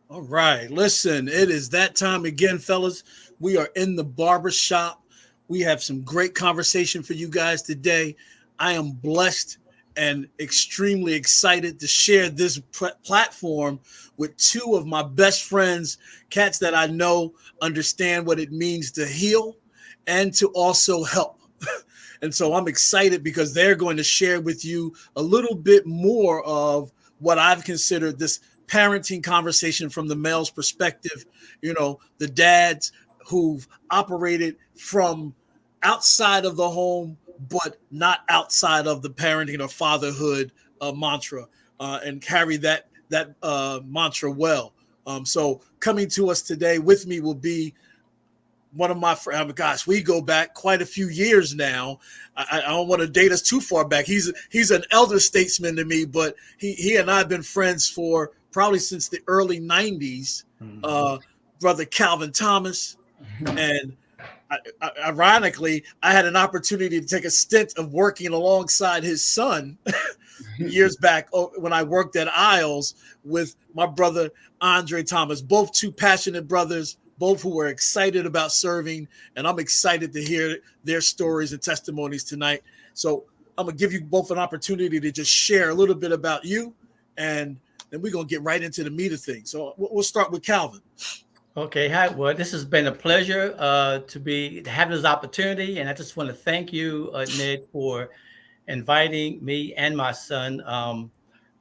All right. Listen, it is that time again, fellas. We are in the barbershop. We have some great conversation for you guys today. I am blessed and extremely excited to share this platform with two of my best friends, cats that I know understand what it means to heal and to also help. And so I'm excited because they're going to share with you a little bit more of what I've considered this parenting conversation from the male's perspective. The dads who've operated from outside of the home, but not outside of the parenting or fatherhood mantra, and carry that mantra well. So coming to us today with me will be one of my friends. Oh gosh, we go back quite a few years now. I don't want to date us too far back. He's an elder statesman to me, but he and I have been friends for probably since the early '90s. Uh, Brother Calvin Thomas, and ironically, I had an opportunity to take a stint of working alongside his son years back when I worked at Isles with my brother Andre Thomas, both two passionate brothers, both who were excited about serving, and I'm excited to hear their stories and testimonies tonight. So I'm gonna give you both an opportunity to just share a little bit about you, and then we're gonna get right into the meat of things. So we'll start with Calvin. Okay, hi. Well, this has been a pleasure to have this opportunity, and I just want to thank you, Ned, for inviting me and my son. I'm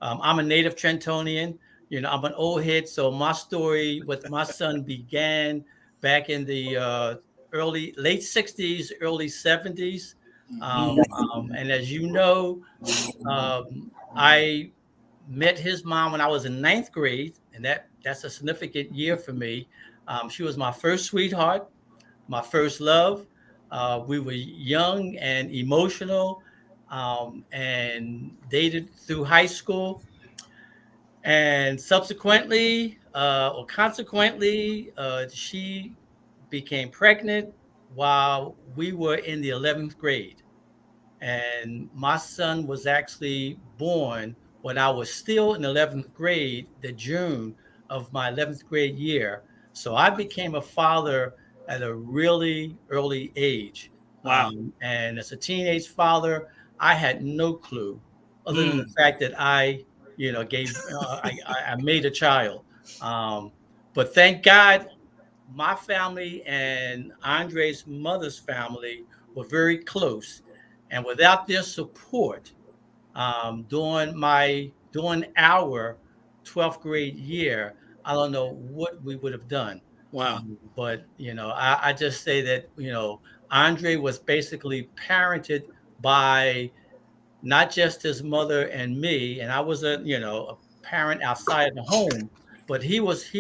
a native Trentonian. I'm an old head, so my story with my son began back in the late '60s, early '70s, and as you know, I met his mom when I was in ninth grade, and that's a significant year for me. She was my first sweetheart, my first love. We were young and emotional, and dated through high school, and subsequently, or consequently, she became pregnant while we were in the 11th grade. And my son was actually born when I was still in 11th grade, the June of my 11th grade year. So I became a father at a really early age. Wow. And as a teenage father, I had no clue other than the Mm. fact that I made a child. Um, but thank God my family and Andre's mother's family were very close, and without their support, during our 12th grade year, I don't know what we would have done. Wow. But I just say that Andre was basically parented by not just his mother and me, and I was a parent outside the home, but he was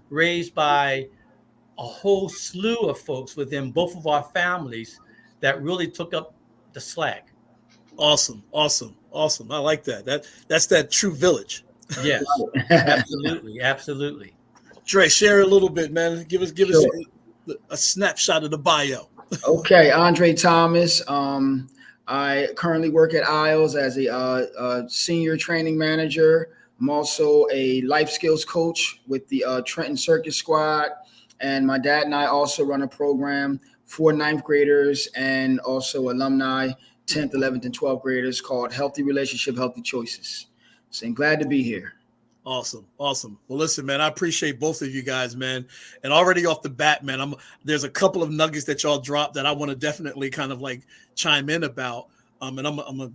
raised by a whole slew of folks within both of our families that really took up the slack. Awesome. Awesome. Awesome. I like that. That's that true village. Yes, absolutely, absolutely. Dre, share a little bit, man. Give us Sure. a snapshot of the bio. Okay, Andre Thomas. I currently work at Isles as a senior training manager. I'm also a life skills coach with the Trenton Circus Squad, and my dad and I also run a program for ninth graders and also alumni, 10th, 11th, and 12th graders called Healthy Relationship, Healthy Choices. So I'm glad to be here. Awesome, awesome. Well, listen, man, I appreciate both of you guys, man. And already off the bat, man, there's a couple of nuggets that y'all dropped that I want to definitely kind of like chime in about. And I'm gonna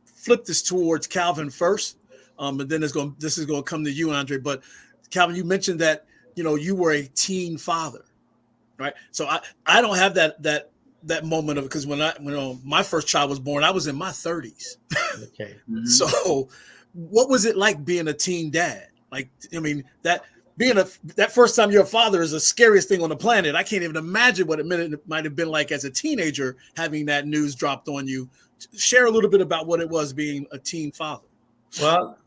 flip this towards Calvin first, and then this is gonna come to you, Andre. But Calvin, you mentioned that you were a teen father, right? So I don't have that moment of, because when my first child was born, I was in my 30s. Okay. Mhm. So what was it like being a teen dad? Like, I mean, that first time you're a father is the scariest thing on the planet. I can't even imagine what it might have been like as a teenager having that news dropped on you. Share a little bit about what it was being a teen father. Well,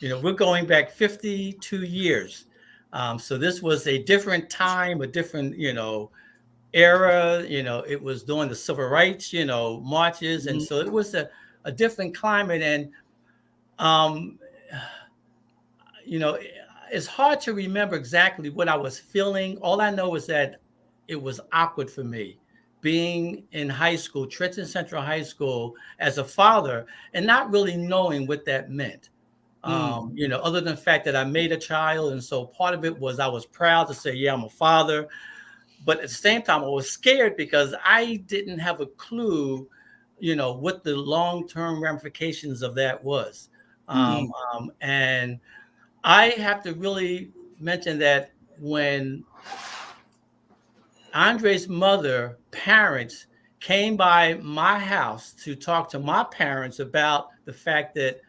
we're going back 52 years. So this was a different time, a different, era. It was during the civil rights, marches. And Mhm. so it was a different climate. And, um, you know, it's hard to remember exactly what I was feeling. All I know is that it was awkward for me being in high school, Trenton Central High School, as a father, and not really knowing what that meant. Other than the fact that I made a child. And so part of it was I was proud to say, yeah, I'm a father. But at the same time, I was scared because I didn't have a clue, what the long-term ramifications of that was. And I have to really mention that when Andre's mother, parents came by my house to talk to my parents about the fact that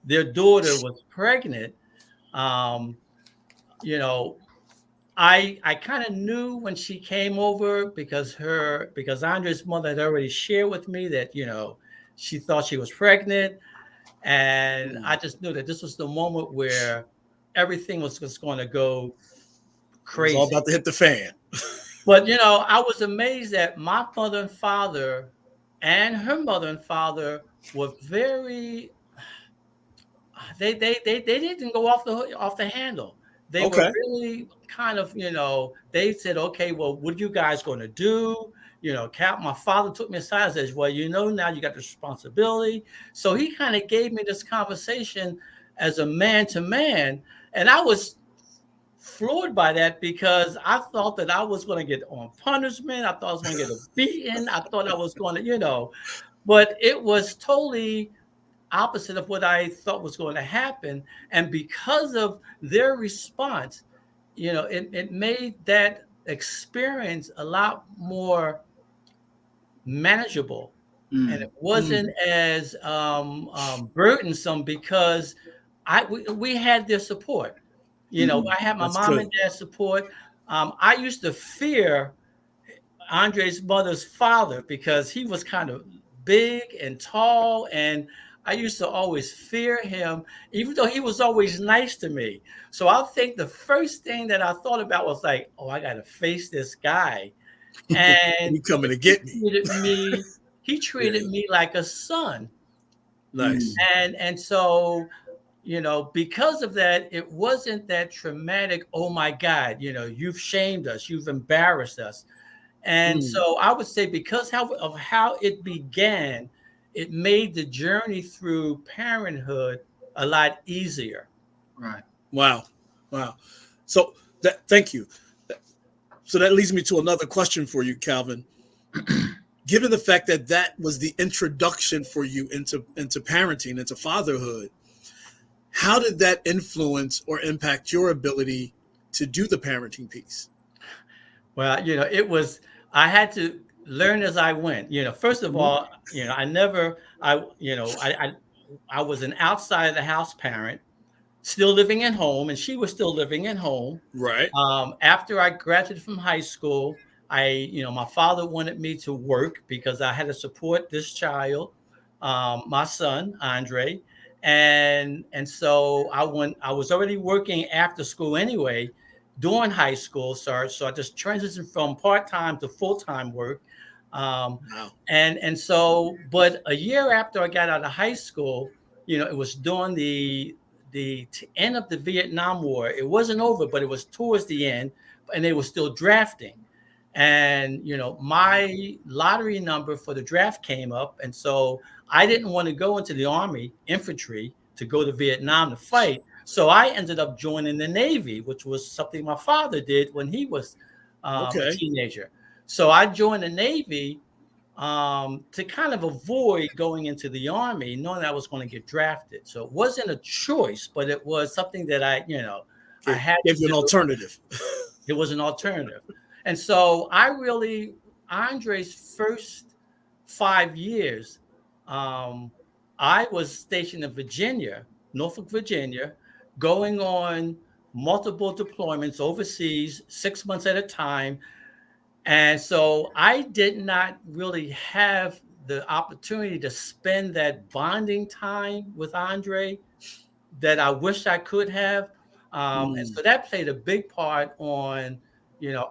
their daughter was pregnant, um, you know, I kind of knew when she came over because Andre's mother had already shared with me that she thought she was pregnant, and I just knew that this was the moment where everything was just going to go It was all crazy. about to hit the fan. But I was amazed that my mother and father and her mother and father were very they didn't go off the handle. They were Okay. really kind of, they said, okay, well, what are you guys going to do? My father took me aside and says, well, now you got this responsibility. So he kind of gave me this conversation as a man to man. And I was floored by that because I thought that I was going to get on punishment. I thought I was going to get a beating. I thought I was going to, but it was totally opposite of what I thought was going to happen. And because of their response, it made that experience a lot more manageable. And it wasn't as burdensome because we had their support. I had my That's mom good. and dad's support. I used to fear Andre's mother's father because he was kind of big and tall, and I used to always fear him, even though he was always nice to me. So I think the first thing that I thought about was like, oh, I got to face this guy. And You coming to he get me? treated me, he Yeah. treated me like a son. Nice. And so, because of that, it wasn't that traumatic, oh my God, you've shamed us, you've embarrassed us. And so I would say because of how it began, it made the journey through parenthood a lot easier. Right. Wow. Wow. So thank you. So that leads me to another question for you, Calvin. Given the fact that that was the introduction for you into parenting, into fatherhood, how did that influence or impact your ability to do the parenting piece? Well, I had to learn as I went. First of Mhm. all, I never, I was an outside of the house parent, still living at home, and she was still living at home. Right. After I graduated from high school, my father wanted me to work because I had to support this child, my son Andre, and so I was already working after school anyway, during high school. So I just transitioned from part time to full time work, Wow. but a year after I got out of high school, it was during the end of the Vietnam War. It wasn't over, but it was towards the end, and they were still drafting. And my lottery number for the draft came up, and so I didn't want to go into the Army infantry to go to Vietnam to fight. So I ended up joining the Navy, which was something my father did when he was a Okay. teenager. So I joined the Navy to kind of avoid going into the Army, knowing I was going to get drafted. So it wasn't a choice, but it was something that I Gave, had to gave you an do. alternative. It was an alternative. And so Andre's first 5 years, um, I was stationed in Virginia, Norfolk, Virginia, going on multiple deployments overseas, 6 months at a time. And so I did not really have the opportunity to spend that bonding time with Andre that I wish I could have. And so that played a big part on,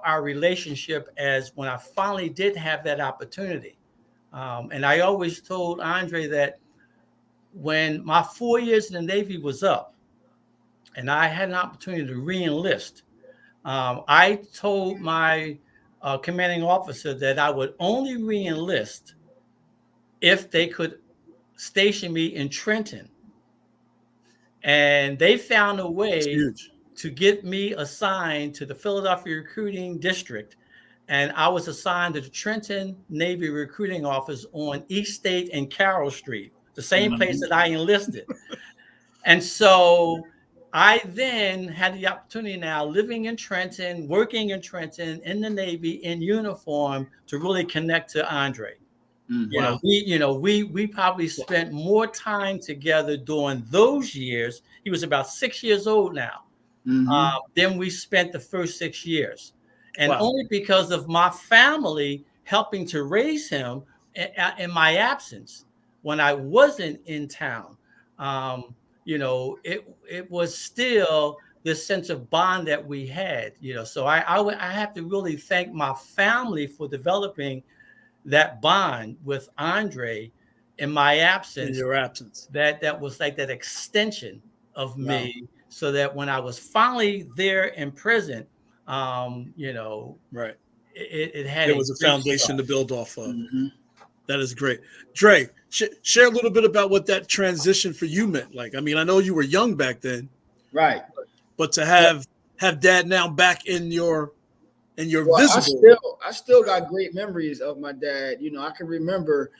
our relationship as when I finally did have that opportunity. And I always told Andre that when my 4 years in the Navy was up, and I had an opportunity to re-enlist. I told my commanding officer that I would only re-enlist if they could station me in Trenton. And they found a It's way huge. to get me assigned to the Philadelphia Recruiting District. And I was assigned to the Trenton Navy Recruiting Office on East State and Carroll Street, the same place that I enlisted. And so I then had the opportunity now living in Trenton, working in Trenton in the Navy in uniform to really connect to Andre. Wow. We probably spent more time together during those years. He was about 6 years old now. Mm-hmm. Then we spent the first 6 years, and Wow. only because of my family helping to raise him in my absence when I wasn't in town. It was still this sense of bond that we had. So I have to really thank my family for developing that bond with Andre in my In absence. your absence. That was like that extension of Wow. me, so that when I was finally there in prison, Right. it had There a was a great foundation start. to build off of. Mm-hmm. That is great. Dre, share a little bit about what that transition for you meant. Like, I mean, I know you were young back then, Right. but to Well, have dad now back in your well, visible. I still got great memories of my dad. I can remember,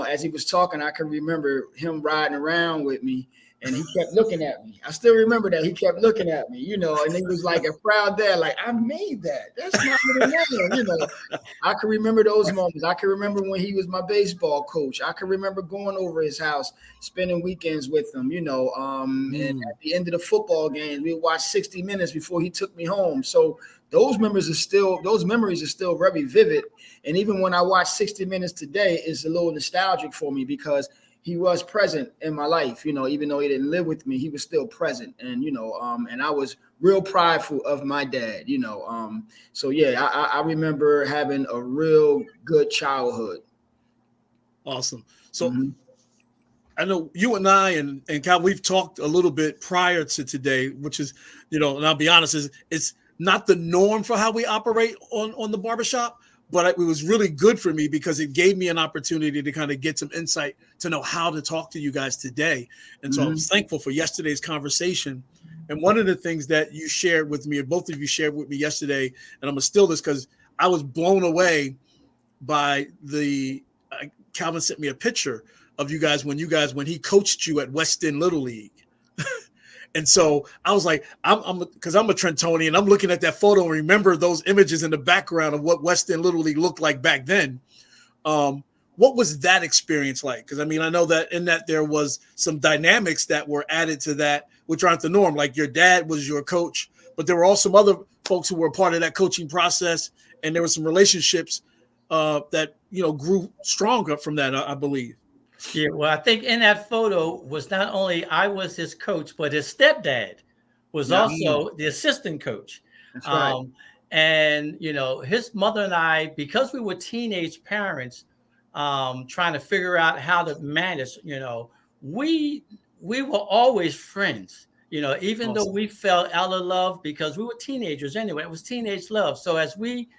as he was talking, I can remember him riding around with me, and he kept looking at me. I still remember that he kept looking at me, and he was like a proud dad, like, I made that. That's my little man. I can remember those moments. I can remember when he was my baseball coach. I can remember going over his house, spending weekends with him, and at the end of the football games, we would watch 60 Minutes before he took me home. So those memories are still very vivid. And even when I watch 60 Minutes today, it's a little nostalgic for me because he was present in my life, even though he didn't live with me, he was still present. And, and I was real prideful of my dad, so yeah, I remember having a real good childhood. Awesome. So I know you and I and Cal, we've talked a little bit prior to today, which is, and I'll be honest, it's not the norm for how we operate on the barbershop, but it was really good for me because it gave me an opportunity to kind of get some insight to know how to talk to you guys today. And so I was thankful for yesterday's conversation. And one of the things that you shared with me, or both of you shared with me yesterday, and I'm going to steal this because I was blown away by Calvin sent me a picture of you guys when he coached you at West End Little League. And so I was like, because I'm a Trentonian, I'm looking at that photo and remember those images in the background of what West End Little League looked like back then. What was that experience like? Because I mean, I know that in that there was some dynamics that were added to that, which aren't the norm. Like your dad was your coach, but there were also some other folks who were part of that coaching process, and there were some relationships that grew stronger from that, I believe. Yeah, well, I think in that photo was not only I was his coach, but his stepdad was also the assistant coach. That's right. And his mother and I, because we were teenage parents, trying to figure out how to manage, we were always friends. Even though we fell out of love because we were teenagers anyway, it was teenage love. So as we,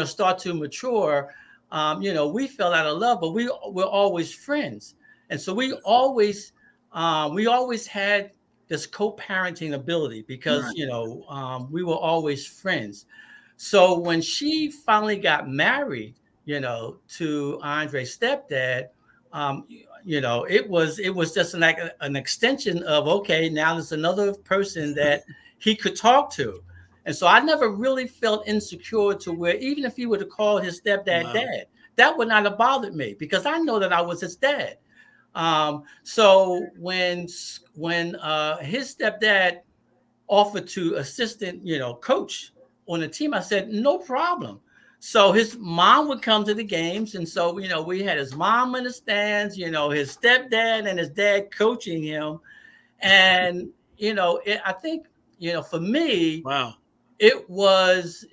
start to mature, we fell out of love, but we were always friends. And so we always had this co-parenting ability because, we were always friends. So when she finally got married, to Andre's stepdad, it was just like an extension of, okay, now there's another person that he could talk to. And so I never really felt insecure to where even if he would have called his stepdad dad, that would not have bothered me because I know that I was his dad. So when his stepdad offered to assistant, coach on the team, I said, no problem. So his mom would come to the games. And so, we had his mom in the stands, his stepdad and his dad coaching him. And, I think, for me, wow, it was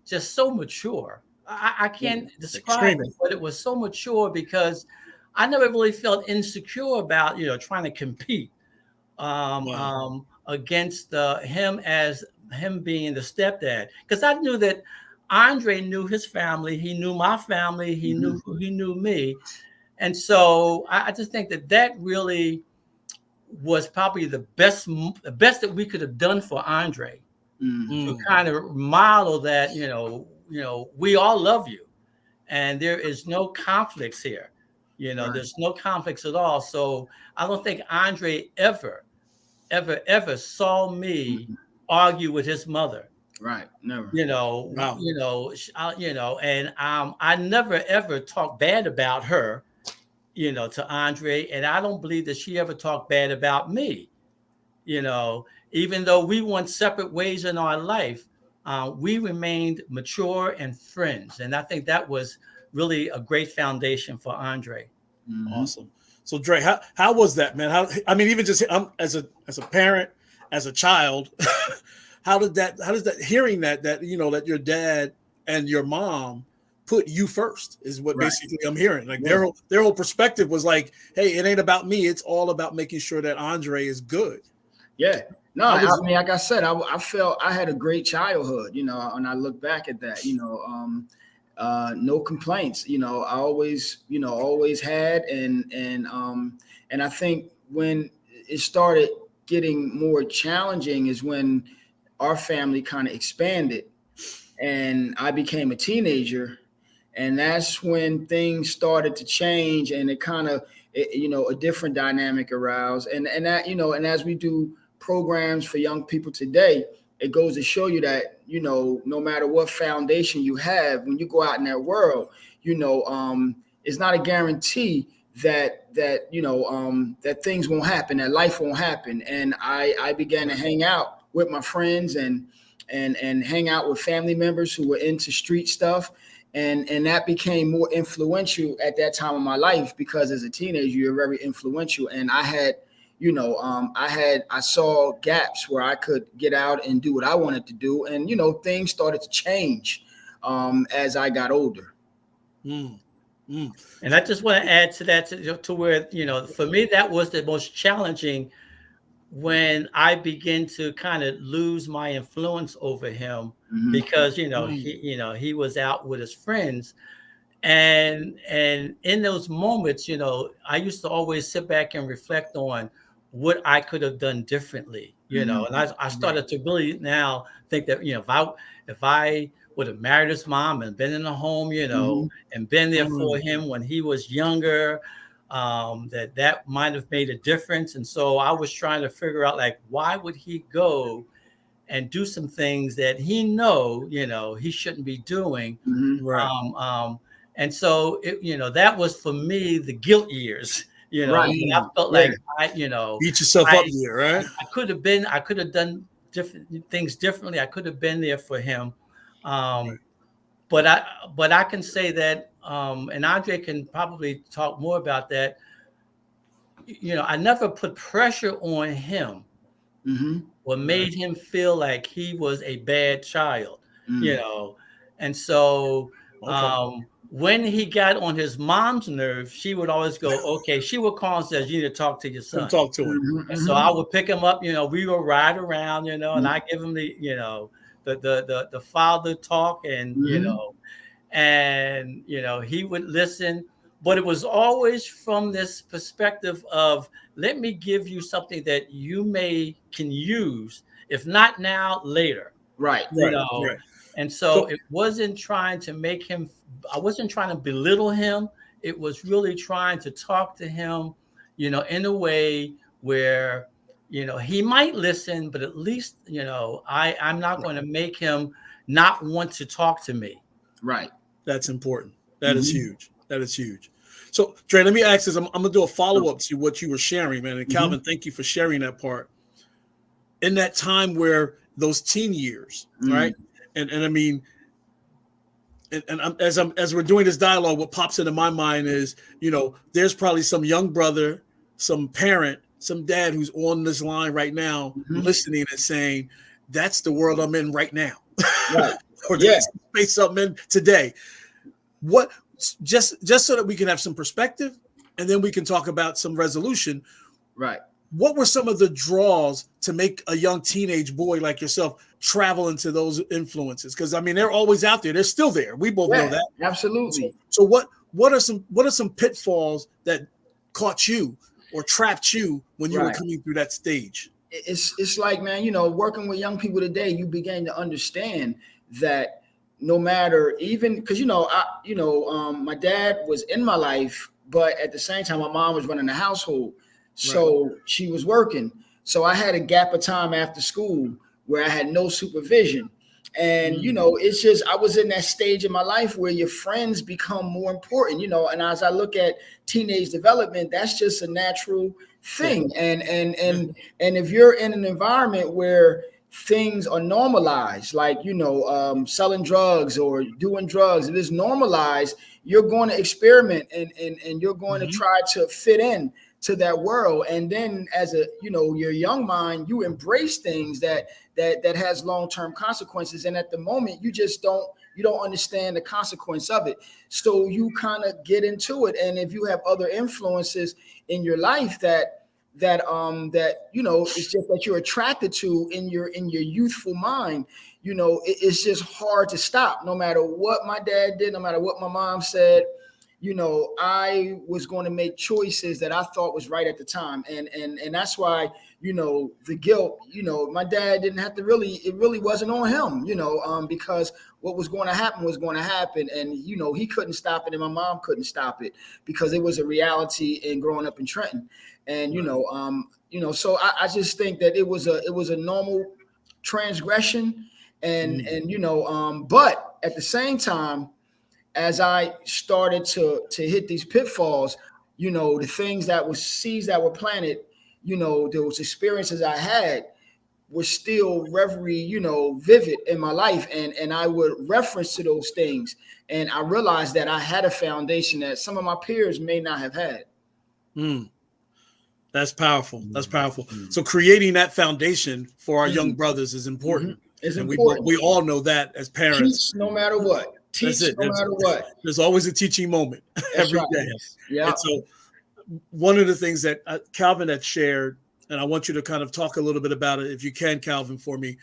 just so mature. I can't describe it, but it was so mature because I never really felt insecure about, trying to compete. against him as him being the stepdad, because I knew that Andre knew his family, he knew my family, he knew me, and so I just think that really was probably the best that we could have done for Andre, to kind of model that we all love you, and there is no conflicts here. There's no conflicts at all. So I don't think Andre ever saw me argue with his mother. Right. Never. And I never ever talked bad about her, to Andre, and I don't believe that she ever talked bad about me. Even though we went separate ways in our life, we remained mature and friends, and I think that was really a great foundation for Andre. Awesome. So Dre, how was that, man? Even just as a parent, as a child, how does that hearing that that your dad and your mom put you first is what basically I'm hearing. Like their whole perspective was like, hey, it ain't about me, it's all about making sure that Andre is good. Yeah. No, I mean, like I said, I felt I had a great childhood, and I look back at that, no complaints, I always had, and I think when it started getting more challenging is when our family kind of expanded and I became a teenager, and that's when things started to change, and it kind of, a different dynamic aroused, and that, and as we do programs for young people today, it goes to show you that, no matter what foundation you have, when you go out in that world, it's not a guarantee that things won't happen, that life won't happen. And I began to hang out with my friends and hang out with family members who were into street stuff. And that became more influential at that time of my life, because as a teenager, you're very influential. And I had, I saw gaps where I could get out and do what I wanted to do. And, things started to change as I got older. And I just want to add to that, to where, for me, that was the most challenging, when I began to kind of lose my influence over him, because, he was out with his friends. And in those moments, I used to always sit back and reflect on what I could have done differently, and I started to really now think that, if I would have married his mom and been in the home, and been there for him when he was younger, that might have made a difference. And so I was trying to figure out, like, why would he go and do some things that he he shouldn't be doing. And so that was for me the guilt years. I felt like beat yourself up here, right? I could have done different things differently. I could have been there for him. But I can say that, and Andre can probably talk more about that. I never put pressure on him, or made him feel like he was a bad child, And so when he got on his mom's nerves, she would always go, okay, she would call and says, you need to talk to your son. Talk to him. And so I would pick him up, we would ride around, and I give him the, the father talk, and he would listen, but it was always from this perspective of, let me give you something that you can use, if not now, later. Right. And so it wasn't trying to make him, I wasn't trying to belittle him. It was really trying to talk to him, in a way where, he might listen, but at least, I'm not going to make him not want to talk to me. Right. That's important. That is huge. That is huge. So, Dre, let me ask this. I'm going to do a follow-up to what you were sharing, man. And Calvin, thank you for sharing that part. In that time where those teen years, right? And I mean, and as we're doing this dialogue, what pops into my mind is, there's probably some young brother, some parent, some dad who's on this line right now, listening and saying, that's the world I'm in right now. Right. Or the space I'm in today. What, just so that we can have some perspective, and then we can talk about some resolution. Right. what were some of the draws to make a young teenage boy like yourself travel into those influences? Because I mean, they're always out there. They're still there. We both know that. Absolutely. So what are some pitfalls that caught you or trapped you when you were coming through that stage? It's like, man, you know, working with young people today, you begin to understand that no matter, even because my dad was in my life, but at the same time, my mom was running the household. So she was working. So I had a gap of time after school where I had no supervision. And, you know, it's just, I was in that stage in my life where your friends become more important, you know, and as I look at teenage development, that's just a natural thing. And if you're in an environment where things are normalized, like, you know, selling drugs or doing drugs, it is normalized, you're going to experiment and you're going to try to fit in to that world. And then as a, you know, your young mind, you embrace things that has long-term consequences. And at the moment, you don't understand the consequence of it. So you kind of get into it. And if you have other influences in your life that you know, it's just that you're attracted to in your youthful mind, you know, it's just hard to stop. No matter what my dad did, no matter what my mom said, you know, I was going to make choices that I thought was right at the time. And that's why, you know, the guilt, you know, my dad didn't have to it really wasn't on him, you know, because what was going to happen was going to happen. And, you know, he couldn't stop it and my mom couldn't stop it because it was a reality in growing up in Trenton. And, you know, so I just think that it was a normal transgression and, you know, but at the same time, as I started to hit these pitfalls, you know, the things that were seeds that were planted, you know, those experiences I had were still very, you know, vivid in my life. And I would reference to those things. And I realized that I had a foundation that some of my peers may not have had. That's powerful. That's powerful. So creating that foundation for our young brothers is important. It's and important. We all know that as parents. Teach no matter what. Teach no matter what. There's always a teaching moment every day. Yeah. And so one of the things that Calvin had shared, and I want you to kind of talk a little bit about it, if you can, Calvin, for me,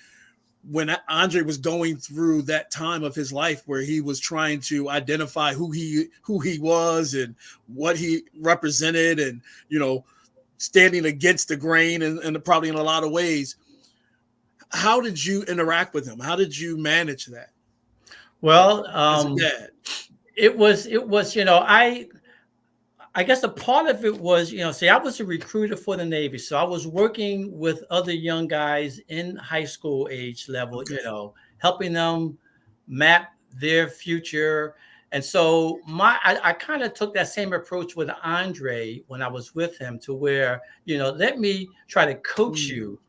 when Andre was going through that time of his life where he was trying to identify who he was and what he represented and, you know, standing against the grain and probably in a lot of ways, how did you interact with him? How did you manage that? Well, it was, you know, I guess a part of it was, you know, see, I was a recruiter for the Navy. So I was working with other young guys in high school age level, you know, helping them map their future. And so I kind of took that same approach with Andre when I was with him to where, you know, let me try to coach you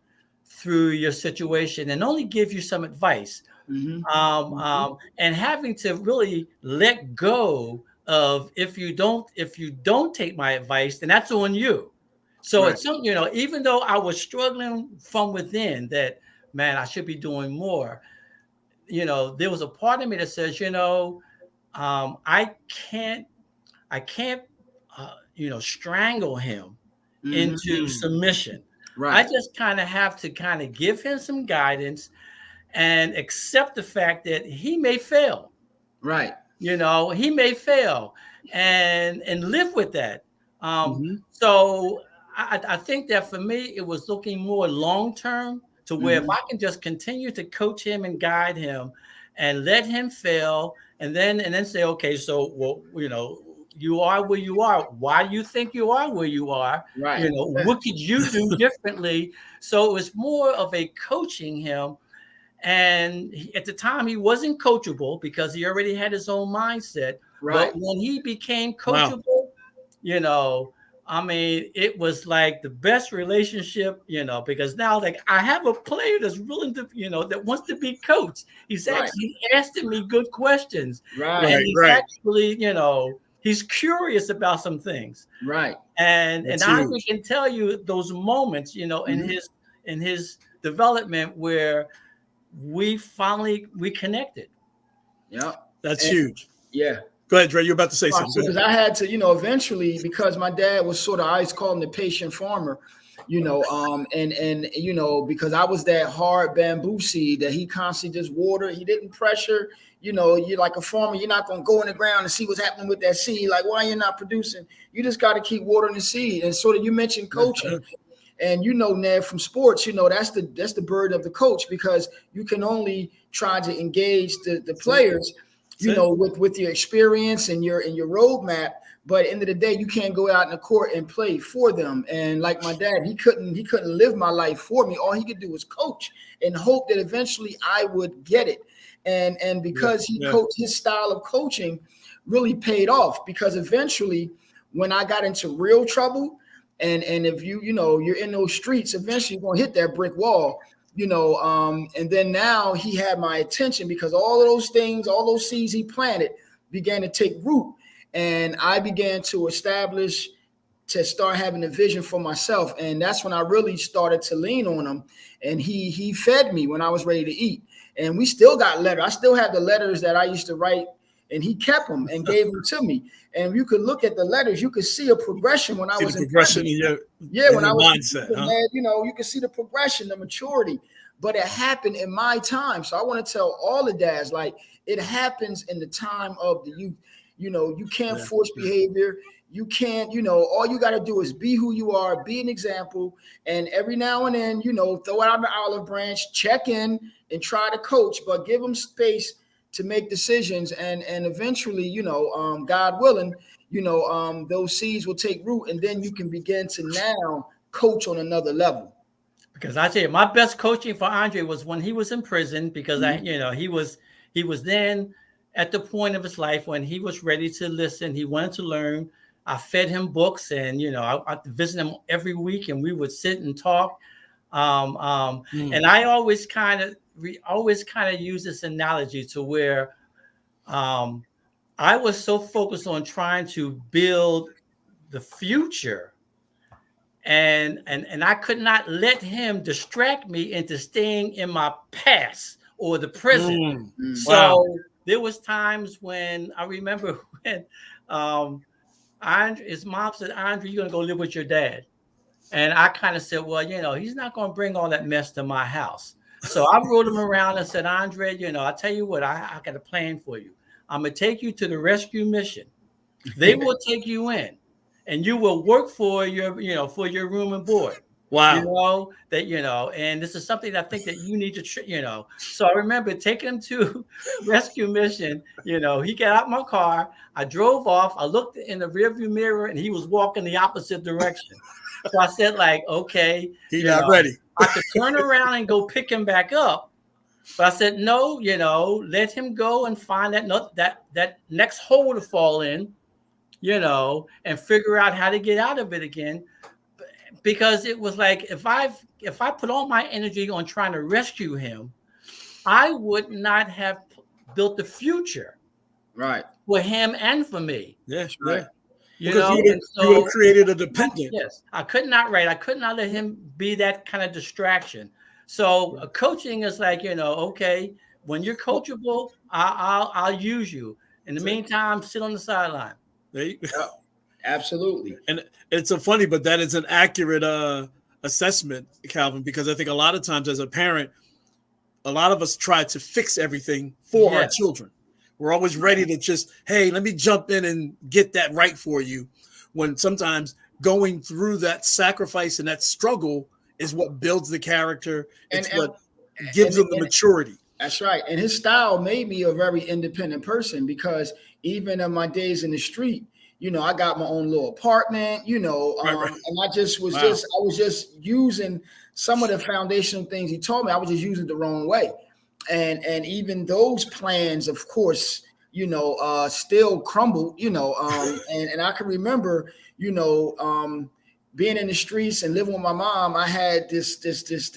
through your situation and only give you some advice. And having to really let go of if you don't take my advice, then that's on you. So it's something, you know, even though I was struggling from within that, man, I should be doing more, you know, there was a part of me that says, you know, I can't, you know, strangle him into submission. I just kind of have to kind of give him some guidance and accept the fact that he may fail. Right. You know, he may fail and live with that. So I think that for me, it was looking more long-term to where if I can just continue to coach him and guide him and let him fail and then say, okay, so, well, you know, you are where you are. Why do you think you are where you are? Right. You know, what could you do differently? So it was more of a coaching him. And at the time, he wasn't coachable because he already had his own mindset. Right. But when he became coachable, you know, I mean, it was like the best relationship, you know, because now like I have a player that's willing to, you know, that wants to be coached. He's actually asking me good questions. And he's actually, you know, he's curious about some things. Right. And I can tell you those moments, you know, in his development where we connected. Yeah. That's huge. Yeah. Go ahead, Dre. You're about to say something. Because I had to, you know, eventually, because my dad was sort of, I always call him the patient farmer. and because I was that hard bamboo seed that he constantly just watered. He didn't pressure. You're like a farmer. You're not going to go in the ground and see what's happening with that seed. Like, why you're not producing? You just got to keep watering the seed. And sort of, you mentioned coaching. And Ned, from sports, that's the burden of the coach, because you can only try to engage the players, with your experience and your roadmap. But at the end of the day, you can't go out in the court and play for them. And like my dad, he couldn't live my life for me. All he could do was coach and hope that eventually I would get it. And because he coached, his style of coaching really paid off, because eventually when I got into real trouble, and if you're in those streets, eventually you're going to hit that brick wall, and then now he had my attention, because all of those things, all those seeds he planted began to take root. And I began to start having a vision for myself. And that's when I really started to lean on him. And he fed me when I was ready to eat. And we still got letters. I still have the letters that I used to write, and he kept them and gave them to me. And you could look at the letters. You could see a progression when I was in prison. When I was mindset, you could see the progression, the maturity. But it happened in my time. So I want to tell all the dads, like, it happens in the time of the youth. You can't force behavior. You can't, all you got to do is be who you are, be an example. And every now and then, throw out the olive branch, check in and try to coach, but give them space to make decisions. And eventually, God willing, those seeds will take root, and then you can begin to now coach on another level. Because I tell you, my best coaching for Andre was when he was in prison, because he was then at the point of his life when he was ready to listen. He wanted to learn. I fed him books, and I visit him every week, and we would sit and talk. And I always kind of use this analogy to where I was so focused on trying to build the future, and I could not let him distract me into staying in my past or the present. So there was times when I remember when his mom said, "Andre, you're gonna go live with your dad." And I kind of said, well, he's not going to bring all that mess to my house. So I rode him around and said, Andre, I tell you what, I got a plan for you. I'm going to take you to the rescue mission. They will take you in, and you will work for your room and board. Wow. And this is something I think that you need to, So I remember taking him to rescue mission. He got out my car. I drove off. I looked in the rearview mirror, and he was walking the opposite direction. So I said, like, okay, he's not ready. I could turn around and go pick him back up. But I said, no, let him go and find that next hole to fall in, and figure out how to get out of it again. Because it was like, if I put all my energy on trying to rescue him, I would not have built the future for him and for me. Yes, right. You would have created a dependent. Yes, I could not let him be that kind of distraction. So coaching is like, okay, when you're coachable, I'll use you. In the meantime, sit on the sideline. There you go. Absolutely. And it's so funny, but that is an accurate assessment, Calvin, because I think a lot of times as a parent, a lot of us try to fix everything for our children. We're always ready to just, hey, let me jump in and get that right for you. When sometimes going through that sacrifice and that struggle is what builds the character. It's what gives them the maturity. That's right. And his style made me a very independent person, because even in my days in the street, I got my own little apartment, and I just was I was just using some of the foundational things he told me. I was just using it the wrong way. And even those plans, of course, still crumbled, and I can remember, being in the streets and living with my mom. I had this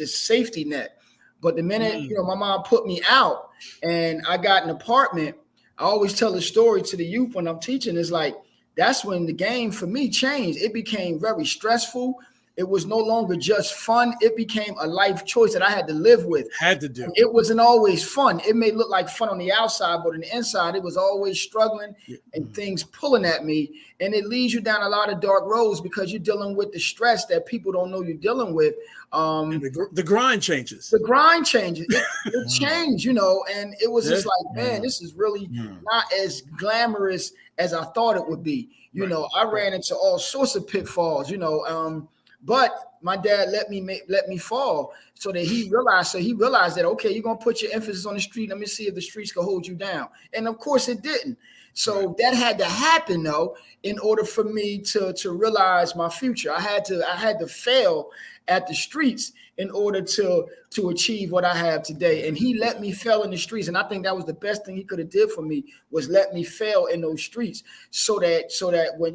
safety net. But the minute, my mom put me out and I got an apartment, I always tell the story to the youth when I'm teaching. It's like, that's when the game for me changed. It became very stressful. it was no longer just fun. It became a life choice that I had to live with. Had to do. It wasn't always fun. It may look like fun on the outside, but on the inside, it was always struggling and things pulling at me. And it leads you down a lot of dark roads because you're dealing with the stress that people don't know you're dealing with. And the grind changes. The grind changes. It changed, and it was just like, man, this is really not as glamorous as I thought it would be. I ran into all sorts of pitfalls, but my dad let me fall so that he realized that, okay, you're going to put your emphasis on the street. Let me see if the streets can hold you down. And of course it didn't. So that had to happen though, in order for me to realize my future. I had to fail at the streets in order to achieve what I have today. And he let me fail in the streets. And I think that was the best thing he could have did for me, was let me fail in those streets so that when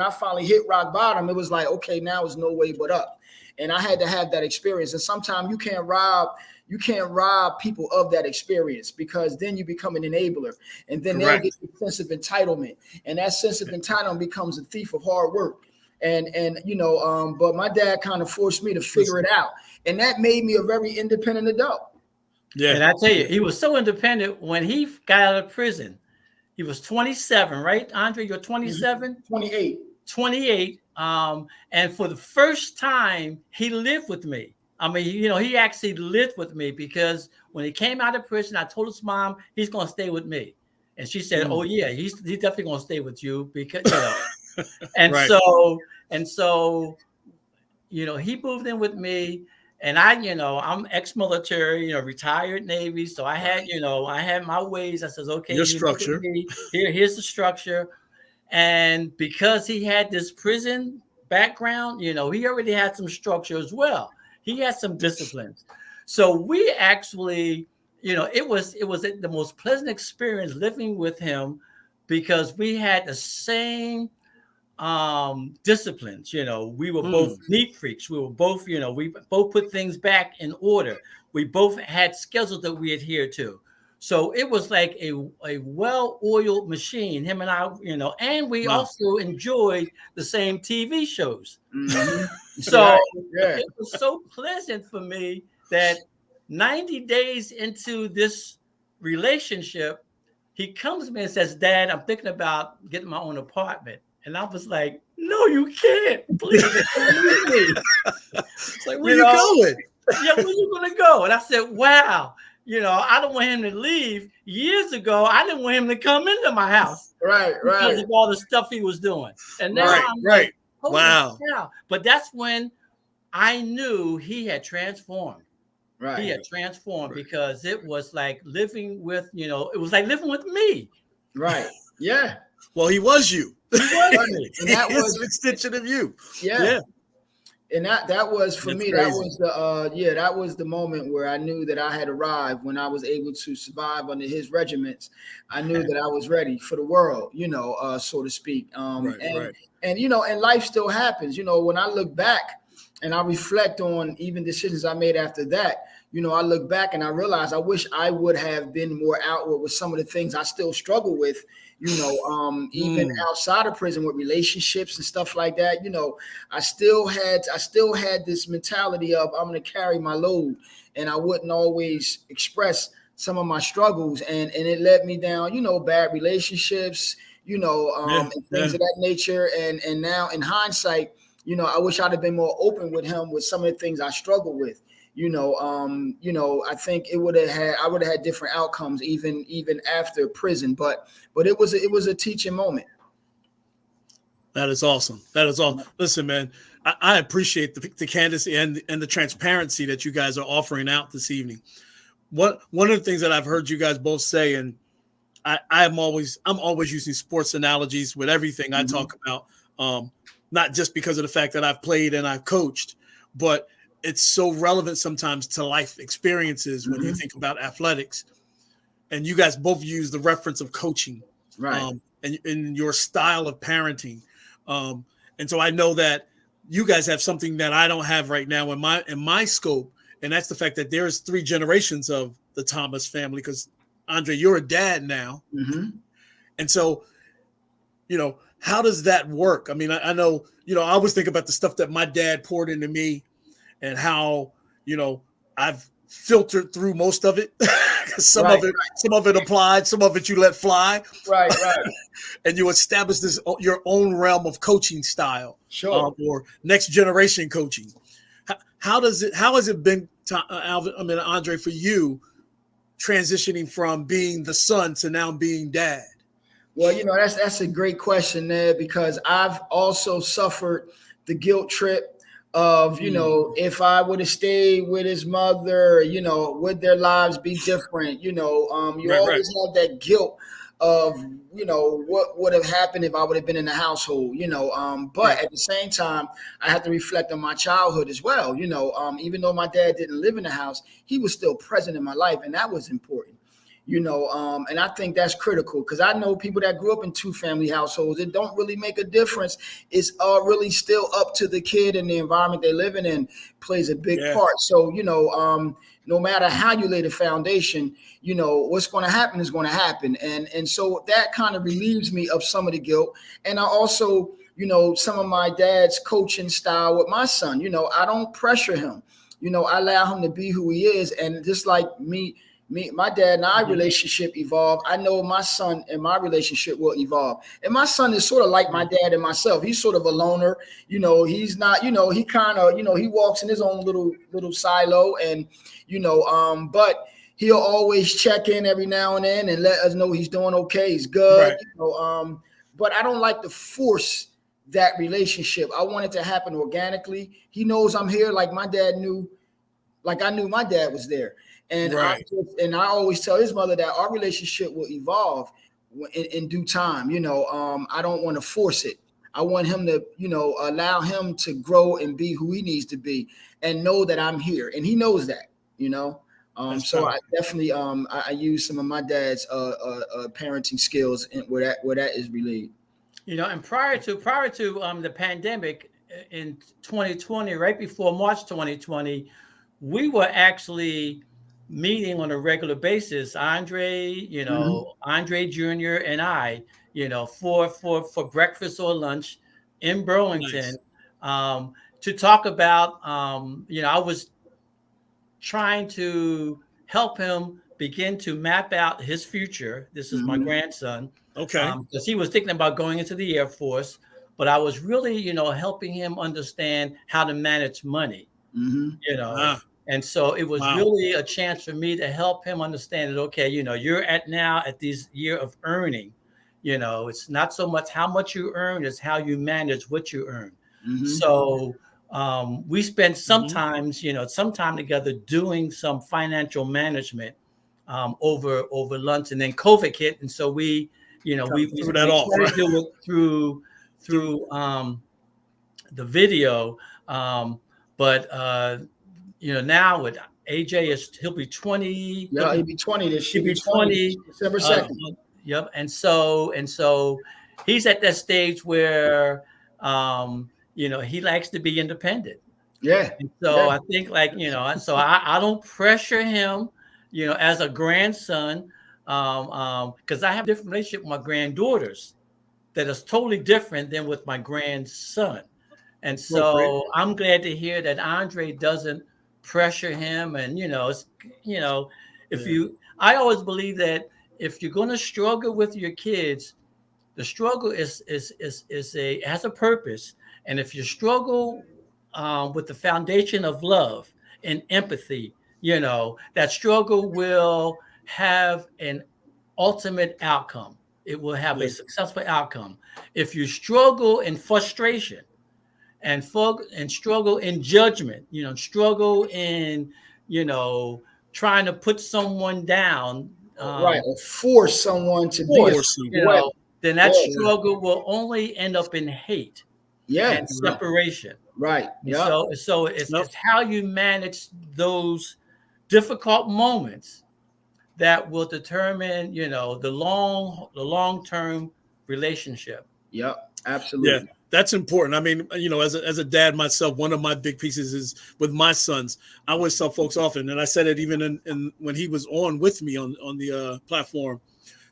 I finally hit rock bottom, it was like, okay, now there's no way but up. And I had to have that experience. And sometimes you can't rob people of that experience, because then you become an enabler, and then they'll get a sense of entitlement, and that sense of entitlement becomes a thief of hard work. But my dad kind of forced me to figure it out, and that made me a very independent adult. Yeah, and I tell you, he was so independent when he got out of prison. He was 27, right, Andre? You're 27? 28. 28. And for the first time, he lived with me. I mean, he actually lived with me, because when he came out of prison, I told his mom he's going to stay with me, and she said, "Oh yeah, he's definitely going to stay with you, because And so he moved in with me, and I'm ex-military, retired Navy, so I had my ways. I says, okay, your structure. Here's the structure, and because he had this prison background, he already had some structure as well. He had some disciplines. So we actually, it was the most pleasant experience living with him, because we had the same disciplines. We were both neat freaks. We were both, we both put things back in order. We both had schedules that we adhered to. So it was like a well-oiled machine, him and I, and we also enjoyed the same TV shows. Mm-hmm. So it was so pleasant for me that 90 days into this relationship, he comes to me and says, "Dad, I'm thinking about getting my own apartment." And I was like, "No, you can't. Please leave me." It's like, where you going? Yeah, where you gonna go? And I said, "Wow, I don't want him to leave." Years ago, I didn't want him to come into my house. Right. Because of all the stuff he was doing. And now I'm like, wow. But that's when I knew he had transformed. Right. He had transformed because it was like living with, it was like living with me. Right. Yeah. Well, he was you. He was me. And that was an extension of you. Yeah. And that was for me. Crazy. That was the moment where I knew that I had arrived. When I was able to survive under his regiments, I knew that I was ready for the world, so to speak. And life still happens. When I look back and I reflect on even decisions I made after that, I look back and I realize I wish I would have been more outward with some of the things I still struggle with. Even outside of prison with relationships and stuff like that, I still had this mentality of I'm going to carry my load, and I wouldn't always express some of my struggles, and it led me down, bad relationships, and things of that nature. And now in hindsight, I wish I'd have been more open with him with some of the things I struggle with. I think I would have had different outcomes even after prison, but it was a teaching moment. That is awesome. Listen, man, I appreciate the candidacy and the transparency that you guys are offering out this evening. One of the things that I've heard you guys both say, and I'm always using sports analogies with everything I talk about, not just because of the fact that I've played and I've coached, but it's so relevant sometimes to life experiences when you think about athletics. And you guys both use the reference of coaching, right? And your style of parenting. And so I know that you guys have something that I don't have right now in my scope, and that's the fact that there's 3 generations of the Thomas family. Because Andre, you're a dad now, and so how does that work? I mean, I know, I always think about the stuff that my dad poured into me and how, I've filtered through most of it. some Right, of it applied, some of it you let fly. right. And you establish your own realm of coaching style, Sure. or next generation coaching. How has it been, Alvin? I mean, Andre, for you transitioning from being the son to now being dad? Well, that's a great question, Ned, because I've also suffered the guilt trip of, if I would have stayed with his mother, would their lives be different? You Right. always have that guilt of, what would have happened if I would have been in the household, but Right. at the same time, I have to reflect on my childhood as well. Even though my dad didn't live in the house, he was still present in my life, and that was important. And I think that's critical, because I know people that grew up in 2-family households. It don't really make a difference. It's really still up to the kid, and the environment they're living in plays a big part. So, no matter how you lay the foundation, what's going to happen is going to happen. And so that kind of relieves me of some of the guilt. And I also, some of my dad's coaching style with my son, I don't pressure him. I allow him to be who he is. And just like my dad and I relationship evolved, I know my son and my relationship will evolve. And my son is sort of like my dad and myself. He's sort of a loner. He's not, he kind of, he walks in his own little silo, and, but he'll always check in every now and then and let us know he's doing okay. He's good. Right. But I don't like to force that relationship. I want it to happen organically. He knows I'm here, like my dad knew, like I knew my dad was there. And right. I always tell his mother that our relationship will evolve in due time. I don't want to force it. I want him to, allow him to grow and be who he needs to be, and know that I'm here. And he knows that, so I definitely, I use some of my dad's parenting skills where that is relayed. And prior to the pandemic in 2020, right before March 2020, we were actually meeting on a regular basis, Andre, Andre Jr. and I, for breakfast or lunch in Burlington, to talk about, I was trying to help him begin to map out his future. This is my grandson. Okay. Because he was thinking about going into the Air Force, but I was really, helping him understand how to manage money, And so it was really a chance for me to help him understand that, okay, you're at this year of earning, it's not so much how much you earn, it's how you manage what you earn. So we spent sometimes, some time together doing some financial management over lunch, and then COVID hit. And so we threw that off, right? Do it through the video. But now with AJ, he'll be 20. Yeah, he'll be 20 this year. He'll be 20 December 2nd. Yep. And so he's at that stage where he likes to be independent. Yeah. And so I think so I don't pressure him, as a grandson, because I have a different relationship with my granddaughters that is totally different than with my grandson. And so I'm glad to hear that Andre doesn't pressure him. And, I always believe that if you're going to struggle with your kids, the struggle has a purpose. And if you struggle with the foundation of love and empathy, that struggle will have an ultimate outcome. It will have a successful outcome. If you struggle in frustration and struggle in judgment, struggle in, trying to put someone down, right, or force someone to be, then that struggle will only end up in hate and separation. Right. Yeah. So it's how you manage those difficult moments that will determine, the long-term relationship. Yep, absolutely. Yeah, that's important. I mean, as a dad myself, one of my big pieces is with my sons. I always tell folks often, and I said it even in when he was on with me on the platform,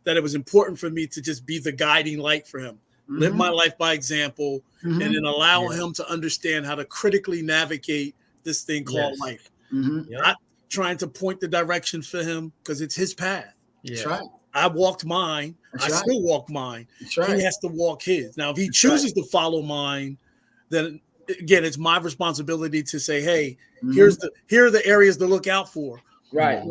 that it was important for me to just be the guiding light for him. live my life by example, and then allow Yeah. him to understand how to critically navigate this thing called Yes. life. Yep. Not trying to point the direction for him because it's his path. Yes. That's right. I walked mine. That's I right. still walk mine. That's right. He has to walk his. Now, if he That's chooses to follow mine, then again, it's my responsibility to say, hey, Mhm. here are the areas to look out for. Right.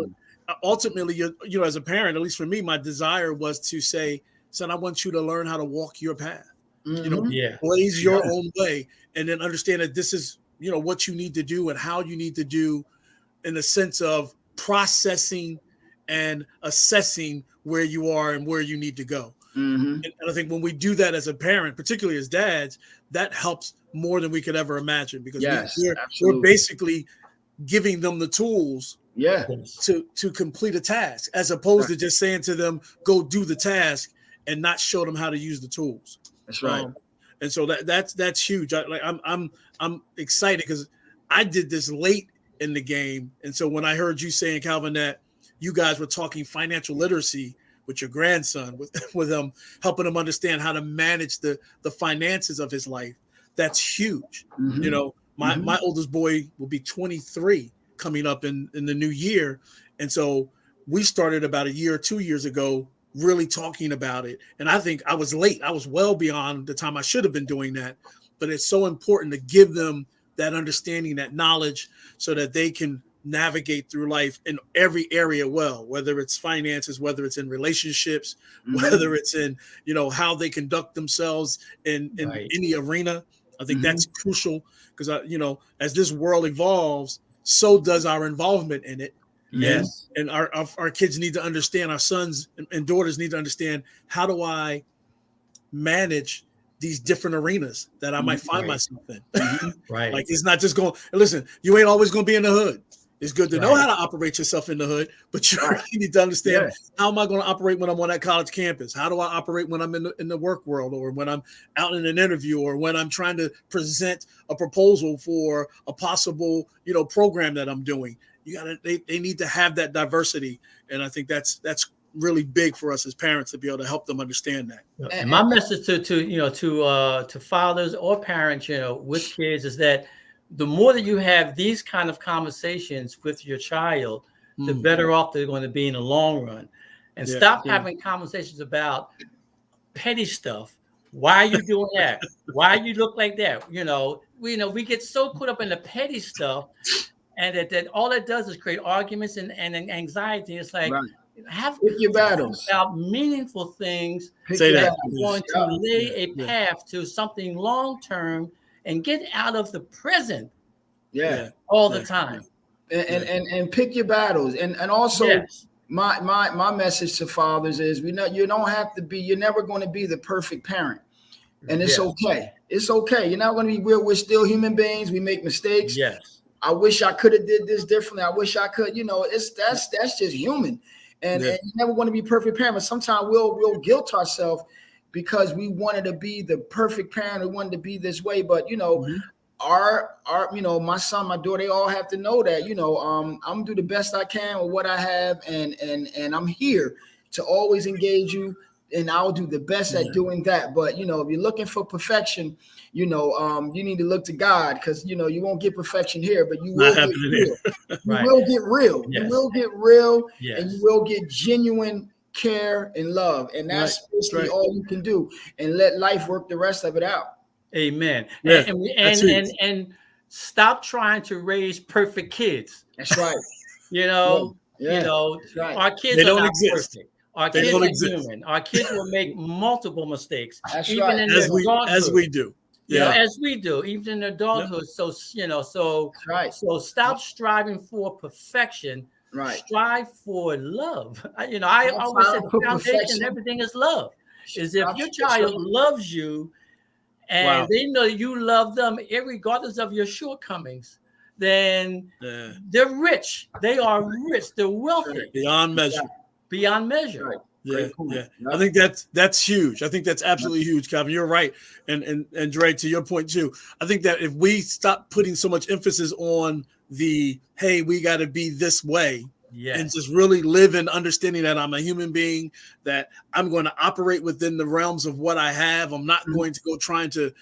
Ultimately, you know, as a parent, at least for me, my desire was to say, son, I want you to learn how to walk your path. You know, Yeah. blaze your Yeah. own way, and then understand that this is, you know, what you need to do and how you need to do, in the sense of processing and assessing where you are and where you need to go. Mhm. And I think when we do that as a parent, particularly as dads, that helps more than we could ever imagine, because Yes, we're absolutely. basically giving them the tools Yeah. Yes. to complete a task, as opposed to just saying to them, go do the task and not show them how to use the tools. That's right. And so that's huge. I'm excited because I did this late in the game. And so when I heard you saying, Calvin, that you guys were talking financial literacy with your grandson, with helping him understand how to manage the finances of his life, that's huge. Mhm. You know, my oldest boy will be 23 coming up in the new year. And so we started about a year or 2 years ago really talking about it. And I think I was late. I was well beyond the time I should have been doing that. But it's so important to give them that understanding, that knowledge, so that they can navigate through life in every area well, whether it's finances, whether it's in relationships, whether it's in, you know, how they conduct themselves in any arena. I think that's crucial, because, you know, as this world evolves, so does our involvement in it. Yes. And our kids need to understand, our sons and daughters need to understand, how do I manage these different arenas that I might find myself in? Right. Like, it's not just going, listen, you ain't always going to be in the hood. It's good to know how to operate yourself in the hood, but you really need to understand, how am I going to operate when I'm on that college campus? How do I operate when I'm in the work world, or when I'm out in an interview, or when I'm trying to present a proposal for a possible, you know, program that I'm doing? They need to have that diversity. And I think that's really big for us as parents, to be able to help them understand that. And my message to fathers or parents, you know, with kids, is that the more that you have these kind of conversations with your child, the better off they're going to be in the long run. And stop having conversations about petty stuff. Why are you doing that? Why you look like that? You know, we get so caught up in the petty stuff, and that all it does is create arguments and anxiety. It's like, have pick your battles about meaningful things that are going to lay a path to something long term, and get out of the present all the time. And pick your battles. And also my message to fathers is, you don't have to be, you're never going to be the perfect parent. And it's okay. It's okay. You're not going to be. We're still human beings. We make mistakes. Yes. I wish I could have did this differently. I wish I could. You know, that's just human. And you're never going to be perfect parent. But sometimes we'll guilt ourselves because we wanted to be the perfect parent. We wanted to be this way. But you know, our you know, my son, my daughter, they all have to know that, you know, I'm gonna do the best I can with what I have, and I'm here to always engage you, and I'll do the best at doing that. But you know, if you're looking for perfection, you know, you need to look to God, because you know you won't get perfection here, but you will get real. You will get real. You will get real, and you will get genuine care and love, and that's basically all you can do. And let life work the rest of it out. Amen. And stop trying to raise perfect kids. That's right. You know, our kids are not perfect. Our kids are human. Our kids will make multiple mistakes, even in their adulthood. As we do. You know, as we do, even in adulthood. So, you know, so stop striving for perfection. Strive for love. You know, I always say the foundation of everything is love. Is if your child loves you, and they know you love them, regardless of your shortcomings, then they're rich. They are rich. They're wealthy. Beyond measure. Beyond measure. Yeah. I think that's huge. I think that's absolutely huge, Calvin. You're right. And Dre, to your point too, I think that if we stop putting so much emphasis on hey, we got to be this way, and just really live in understanding that I'm a human being, that I'm going to operate within the realms of what I have. I'm not going to go trying to,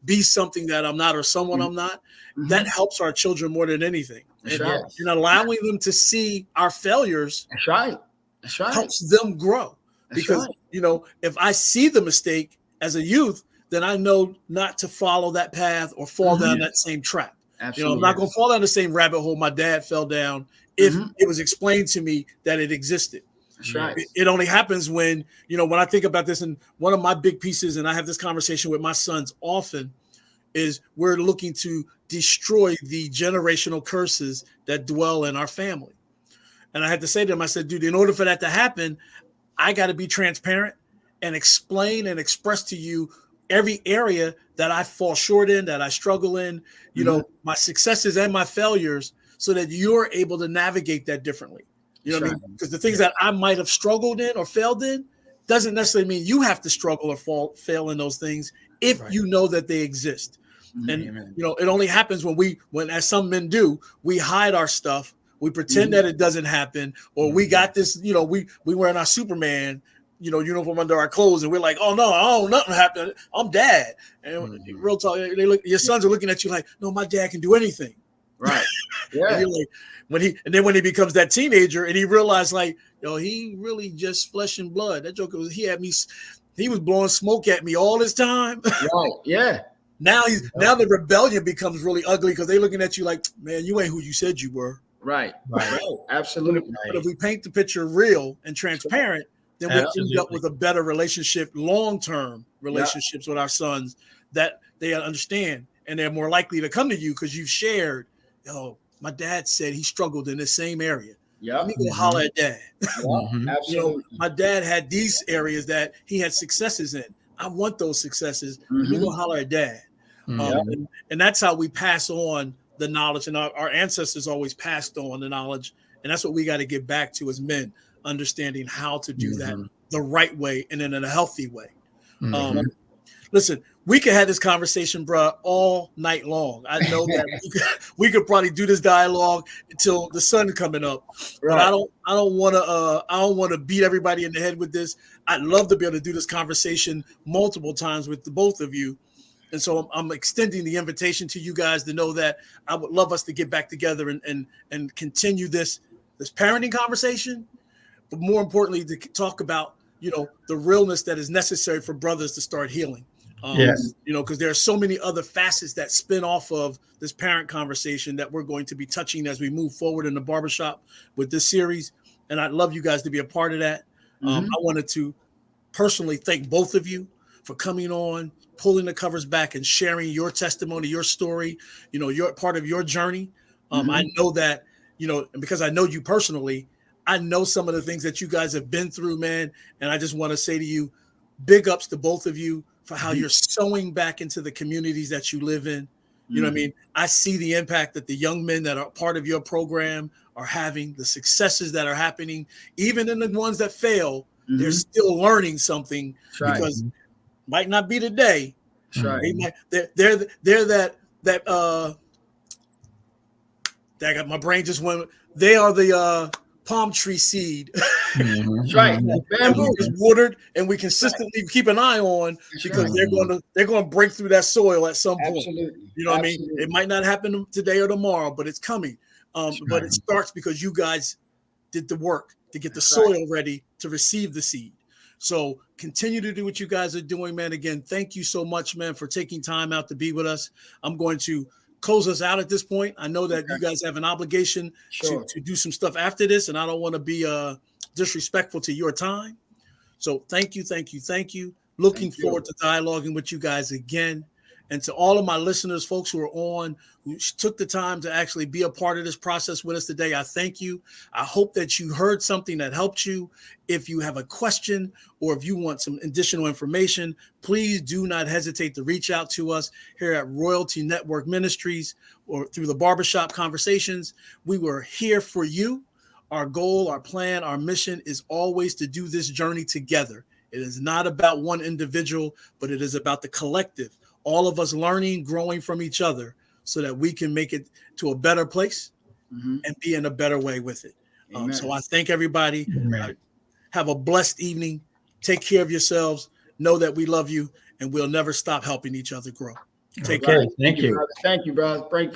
be something that I'm not or someone I'm not. That helps our children more than anything. And allowing them to see our failures helps them grow. Because, if I see the mistake as a youth, then I know not to follow that path or fall down that same trap. Absolutely. I'm not going to fall down the same rabbit hole my dad fell down if it was explained to me that it existed. That's right. It only happens when, when I think about this, and one of my big pieces, and I have this conversation with my sons often, is we're looking to destroy the generational curses that dwell in our family. And I had to say to them, I said, dude, in order for that to happen, I got to be transparent and explain and express to you every area that I fall short in, that I struggle in, my successes and my failures, so that you're able to navigate that differently. You know what I mean? Because the things that I might have struggled in or failed in doesn't necessarily mean you have to struggle or fail in those things if you know that they exist. And, it only happens when, as some men do, we hide our stuff. We pretend that it doesn't happen, or we got this, we wearing our Superman, uniform under our clothes, and we're like, oh no, nothing happened. I'm dad. And real talk, your sons are looking at you like, no, my dad can do anything. Right. Yeah. And when he becomes that teenager and he realized like, he really just flesh and blood. That joker he was blowing smoke at me all this time. Right. Yeah. Now the rebellion becomes really ugly because they're looking at you like, man, you ain't who you said you were. Right. Absolutely. But if we paint the picture real and transparent, then we'll end up with a better relationship, long-term relationships with our sons, that they understand, and they're more likely to come to you because you've shared, my dad said he struggled in the same area. Let me go holler at dad. Absolutely. My dad had these areas that he had successes in. I want those successes. Let me go holler at dad. And that's how we pass on the knowledge, and our ancestors always passed on the knowledge, and that's what we got to get back to as men, understanding how to do that the right way and in a healthy way. Listen, we could have this conversation, bro, all night long. I know that we could probably do this dialogue until the sun coming up. But I don't want to beat everybody in the head with this. I'd love to be able to do this conversation multiple times with the both of you. And so I'm extending the invitation to you guys to know that I would love us to get back together and continue this parenting conversation, but more importantly, to talk about, the realness that is necessary for brothers to start healing. Because there are so many other facets that spin off of this parent conversation that we're going to be touching as we move forward in the barbershop with this series. And I'd love you guys to be a part of that. I wanted to personally thank both of you for coming on, pulling the covers back and sharing your testimony, your story, your part of your journey. I know that, and because I know you personally, I know some of the things that you guys have been through, man. And I just want to say to you, big ups to both of you for how you're sewing back into the communities that you live in. You know what I mean? I see the impact that the young men that are part of your program are having, the successes that are happening, even in the ones that fail, they're still learning something because might not be today. They're that I got my brain just went. They are the palm tree seed. That's right. And we just watered and we consistently keep an eye on because they're going to break through that soil at some point. Absolutely. You know what I mean? It might not happen today or tomorrow, but it's coming. But it starts because you guys did the work to get the soil ready to receive the seed. So continue to do what you guys are doing, man. Again, thank you so much, man, for taking time out to be with us. I'm going to close us out at this point. I know that you guys have an obligation to do some stuff after this, and I don't want to be disrespectful to your time. So thank you. Looking forward to dialoguing with you guys again. And to all of my listeners, folks who are on, who took the time to actually be a part of this process with us today, I thank you. I hope that you heard something that helped you. If you have a question or if you want some additional information, please do not hesitate to reach out to us here at Royalty Network Ministries or through the Barbershop Conversations. We were here for you. Our goal, our plan, our mission is always to do this journey together. It is not about one individual, but it is about the collective. All of us learning, growing from each other so that we can make it to a better place and be in a better way with it. Amen. So I thank everybody. Amen. Have a blessed evening. Take care of yourselves. Know that we love you, and we'll never stop helping each other grow. Take care. Thank you. Brother. Thank you, brother.